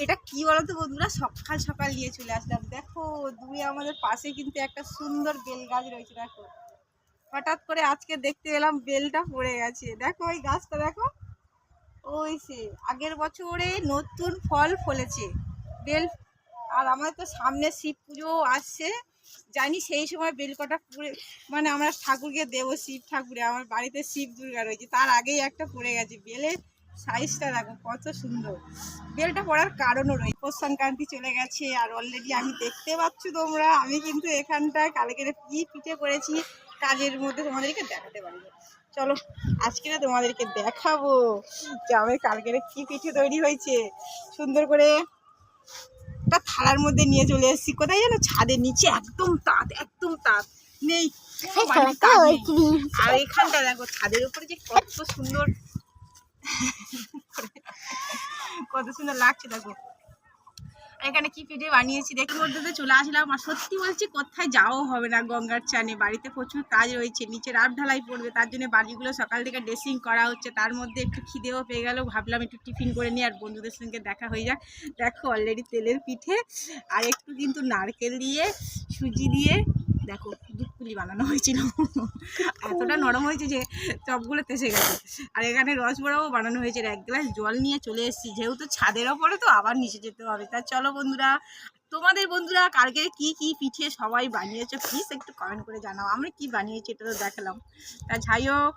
এটা কি বলতো বন্ধুরা, সকাল সকাল নিয়ে চলে আসলাম। দেখো দূরে আমাদের পাশে কিন্তু একটা সুন্দর বেল গাছ রয়েছে। দেখো হঠাৎ করে আজকে দেখতে এলাম বেলটা পড়ে গেছে। দেখো ওই গাছটা দেখো, ওই সে আগের বছরে নতুন ফল ফলেছে বেল। আর আমাদের তো সামনে শিব পুজো আসছে, জানি সেই সময় বেলকটা পুড়ে মানে আমরা ঠাকুরকে দেবো, শিব ঠাকুরে। আমার বাড়িতে শিব দুর্গা রয়েছে, তার আগেই একটা পড়ে গেছে। বেলের সাইজটা দেখো কত সুন্দর। বেলটা পড়ার কারণও রয়েছে, পৌষ সংক্রান্তি চলে গেছে আর অলরেডি আমি দেখতে পাচ্ছ তোমরা, আমি কিন্তু এখানটায় কালকে কি পিঠে করেছি কাজের মধ্যে তোমাদেরকে দেখাতে পারবো। চলো আজকে না তোমাদেরকে দেখাবো যে আমি কালকে কি পিঠে তৈরি হয়েছে। সুন্দর করে একটা থালার মধ্যে নিয়ে চলে এসেছি। কোথায় জানো? ছাদের নিচে। একদম তাঁত, একদম তাঁত নেই, কোনো বাড়িতে তাঁত নেই। আর এখানটা দেখো ছাদের উপরে যে কত সুন্দর কত সুন্দর লাগছে দেখো। এখানে কি পিঠে বানিয়েছি দেখে মধ্যে চলে আসলাম। আর সত্যি বলছি কোথায় যাওয়াও হবে না গঙ্গার চানে, বাড়িতে প্রচুর কাজ রয়েছে, নিচে রাত ঢালাই পড়বে, তার জন্য বাড়িগুলো সকাল থেকে ড্রেসিং করা হচ্ছে। তার মধ্যে একটু খিদেও পেয়ে গেল, ভাবলাম একটু টিফিন করে নিই আর বন্ধুদের সঙ্গে দেখা হয়ে যাক। দেখো অলরেডি তেলের পিঠে আর একটু কিন্তু নারকেল দিয়ে সুজি দিয়ে দেখো দুধপুলি বানানো হয়েছিল। এতটা নরম হয়েছে যে চপগুলো তেসে গেছে। আর এখানে রসবড়াও বানানো হয়েছে। এক গ্লাস জল নিয়ে চলে এসেছি, যেহেতু ছাদের ওপরে তো আবার নিচে যেতে হবে। তা চলো বন্ধুরা, তোমাদের বন্ধুরা কালকে কি কি পিঠে সবাই বানিয়েছো প্লিজ একটু কমেন্ট করে জানাও। আমরা কি বানিয়েছি এটা তো দেখালাম। তা যাই হোক,